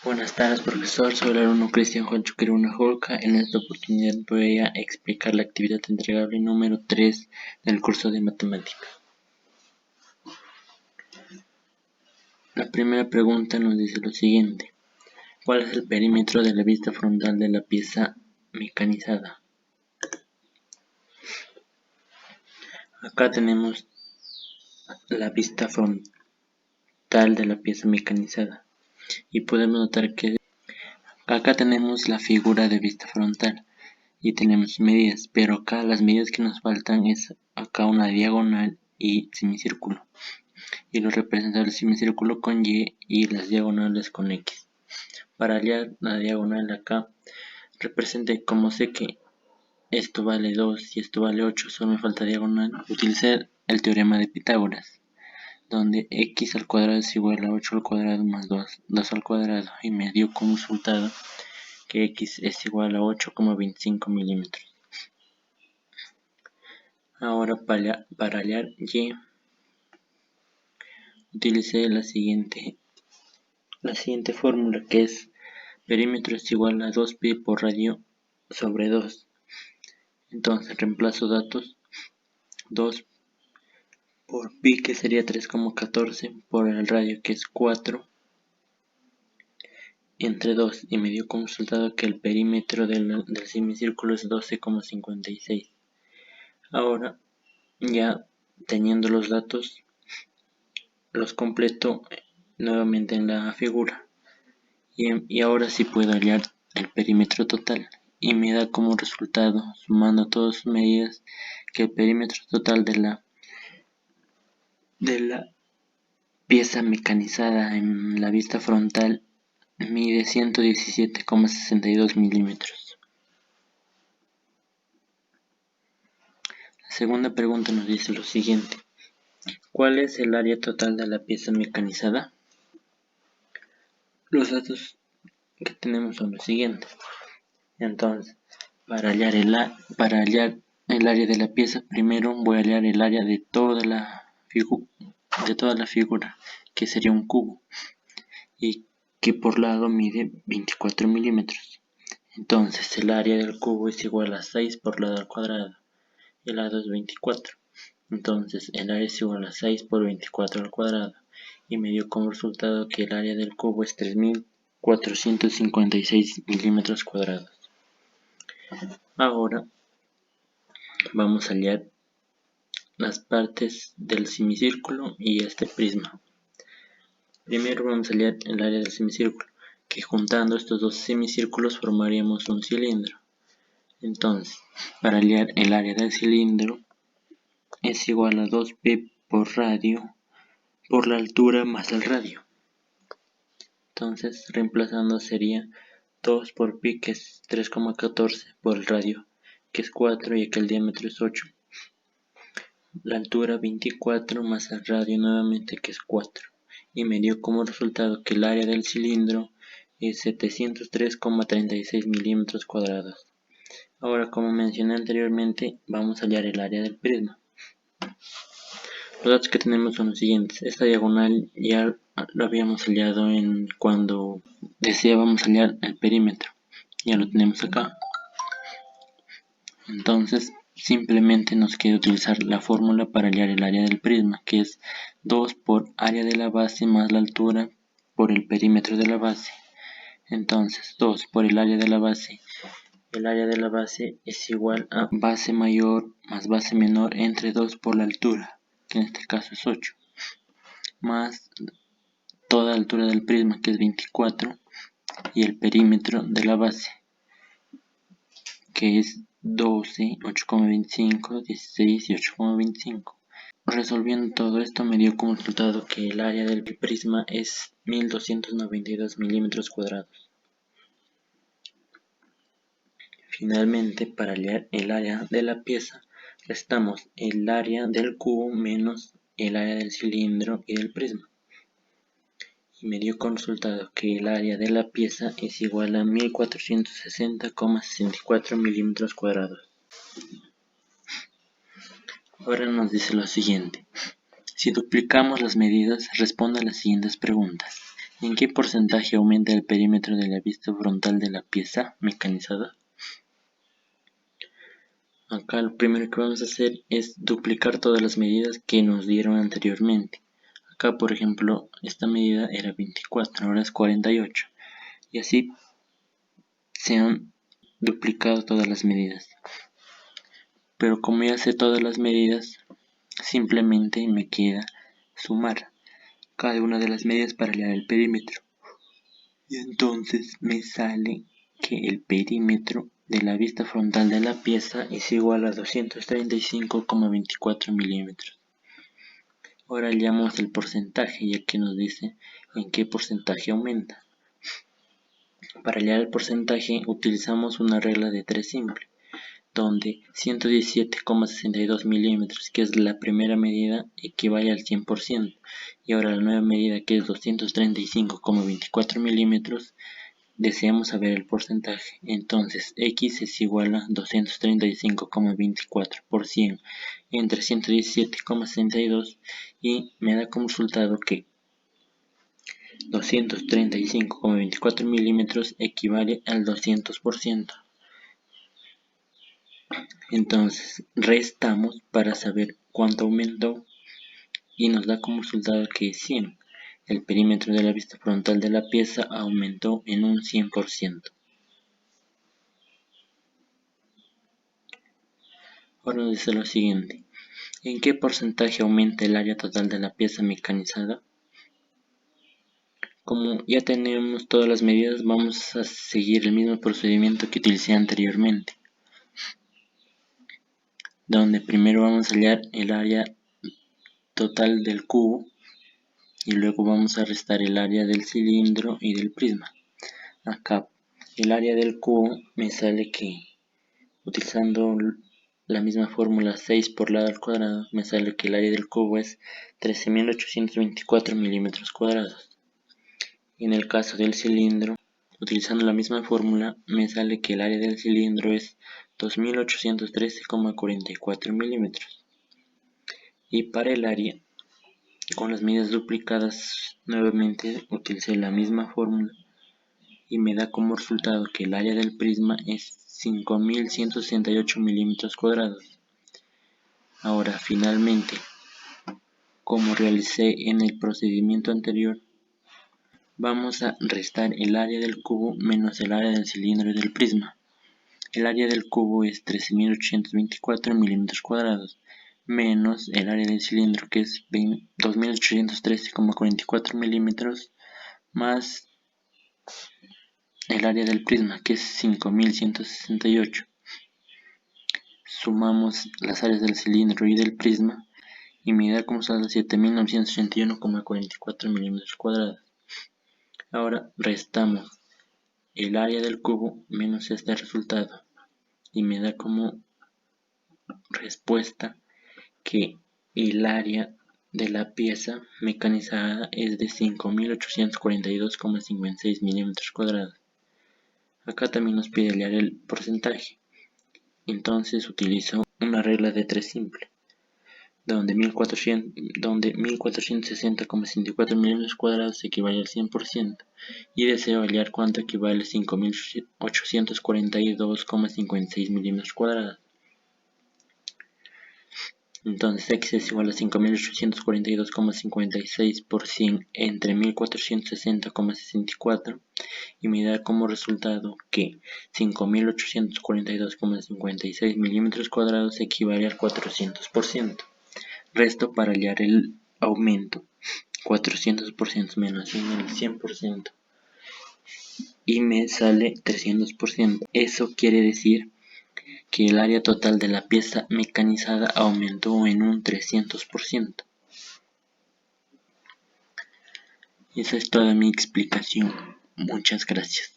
Buenas tardes, profesor. Soy el alumno Cristian Juan Chuqueruna Jolca. En esta oportunidad voy a explicar la actividad entregable número 3 del curso de matemática. La primera pregunta nos dice lo siguiente: ¿cuál es el perímetro de la vista frontal de la pieza mecanizada? Acá tenemos la vista frontal de la pieza mecanizada y podemos notar que acá tenemos la figura de vista frontal y tenemos medidas, pero acá las medidas que nos faltan es acá una diagonal y semicírculo, y lo representa el semicírculo con Y y las diagonales con X. Para hallar la diagonal acá, represente, como sé que esto vale 2 y esto vale 8, solo me falta diagonal, utilicé el teorema de Pitágoras, donde x al cuadrado es igual a 8 al cuadrado más 2 al cuadrado, y me dio como resultado que x es igual a 8,25 milímetros. Ahora para hallar y, utilicé la siguiente fórmula, que es perímetro es igual a 2pi por radio sobre 2. Entonces reemplazo datos: 2 por pi, que sería 3,14, por el radio, que es 4, entre 2, y me dio como resultado que el perímetro del semicírculo es 12,56. Ahora, ya teniendo los datos, los completo nuevamente en la figura, y ahora sí puedo hallar el perímetro total, y me da como resultado, sumando todas sus medidas, que el perímetro total de la pieza mecanizada en la vista frontal mide 117,62 milímetros. La segunda pregunta nos dice lo siguiente: ¿cuál es el área total de la pieza mecanizada? Los datos que tenemos son los siguientes. Entonces, para hallar el área de la pieza, primero voy a hallar el área de toda la figura, que sería un cubo, y que por lado mide 24 milímetros. Entonces el área del cubo es igual a 6 por lado al cuadrado, y el lado es 24. Entonces el área es igual a 6 por 24 al cuadrado, y me dio como resultado que el área del cubo es 3.456 milímetros cuadrados. Ahora vamos a hallar las partes del semicírculo y este prisma. Primero vamos a hallar el área del semicírculo, que juntando estos dos semicírculos formaríamos un cilindro. Entonces, para hallar el área del cilindro es igual a 2pi por radio por la altura más el radio. Entonces, reemplazando sería 2 por pi, que es 3,14, por el radio, que es 4, y aquí el diámetro es 8. La altura 24 más el radio nuevamente, que es 4. Y me dio como resultado que el área del cilindro es 703,36 milímetros cuadrados. Ahora, como mencioné anteriormente, vamos a hallar el área del prisma. Los datos que tenemos son los siguientes. Esta diagonal ya lo habíamos hallado cuando deseábamos hallar el perímetro. Ya lo tenemos acá. Entonces, simplemente nos queda utilizar la fórmula para hallar el área del prisma, que es 2 por área de la base más la altura por el perímetro de la base. Entonces, 2 por el área de la base. El área de la base es igual a base mayor más base menor entre 2 por la altura, que en este caso es 8, más toda la altura del prisma, que es 24, y el perímetro de la base, que es 12, 8,25, 16 y 8,25. Resolviendo todo esto me dio como resultado que el área del prisma es 1292 milímetros cuadrados. Finalmente, para hallar el área de la pieza, restamos el área del cubo menos el área del cilindro y del prisma, y me dio como resultado que el área de la pieza es igual a 1460,64 milímetros cuadrados. Ahora nos dice lo siguiente: si duplicamos las medidas, responda a las siguientes preguntas. ¿En qué porcentaje aumenta el perímetro de la vista frontal de la pieza mecanizada? Acá lo primero que vamos a hacer es duplicar todas las medidas que nos dieron anteriormente. Acá, por ejemplo, esta medida era 24, ahora es 48. Y así se han duplicado todas las medidas. Pero como ya sé todas las medidas, simplemente me queda sumar cada una de las medidas para hallar el perímetro. Y entonces me sale que el perímetro de la vista frontal de la pieza es igual a 235,24 milímetros. Ahora hallamos el porcentaje, ya que nos dice en qué porcentaje aumenta. Para hallar el porcentaje utilizamos una regla de 3 simple, donde 117,62 milímetros, que es la primera medida, equivale al 100%, y ahora la nueva medida, que es 235,24 milímetros, deseamos saber el porcentaje. Entonces x es igual a 235,24 por 100 entre 117,62 y me da como resultado que 235,24 milímetros equivale al 200%. Entonces restamos para saber cuánto aumentó y nos da como resultado que es 100. El perímetro de la vista frontal de la pieza aumentó en un 100%. Ahora nos dice lo siguiente: ¿en qué porcentaje aumenta el área total de la pieza mecanizada? Como ya tenemos todas las medidas, vamos a seguir el mismo procedimiento que utilicé anteriormente, donde primero vamos a hallar el área total del cubo y luego vamos a restar el área del cilindro y del prisma. Acá el área del cubo me sale que, utilizando la misma fórmula 6 por lado al cuadrado, me sale que el área del cubo es 13.824 milímetros cuadrados. En el caso del cilindro, utilizando la misma fórmula, me sale que el área del cilindro es 2.813,44 milímetros. Y para el área, con las medidas duplicadas, nuevamente utilicé la misma fórmula y me da como resultado que el área del prisma es 5.168 milímetros cuadrados. Ahora, finalmente, como realicé en el procedimiento anterior, vamos a restar el área del cubo menos el área del cilindro y del prisma. El área del cubo es 13.824 milímetros cuadrados, menos el área del cilindro, que es 2.813,44 milímetros, más el área del prisma, que es 5.168. Sumamos las áreas del cilindro y del prisma y me da como saldo 7.981,44 milímetros cuadrados. Ahora restamos el área del cubo menos este resultado y me da como respuesta que el área de la pieza mecanizada es de 5.842,56 milímetros cuadrados. Acá también nos pide hallar el porcentaje, entonces utilizo una regla de 3 simple, donde 1.460,64 milímetros cuadrados equivale al 100%, y deseo hallar cuánto equivale a 5.842,56 milímetros cuadrados. Entonces x es igual a 5.842,56 por 100 entre 1.460,64 y me da como resultado que 5.842,56 milímetros cuadrados equivale al 400%. Resto para hallar el aumento. 400% menos 100% y me sale 300%. Eso quiere decir que el área total de la pieza mecanizada aumentó en un 300%. Esa es toda mi explicación. Muchas gracias.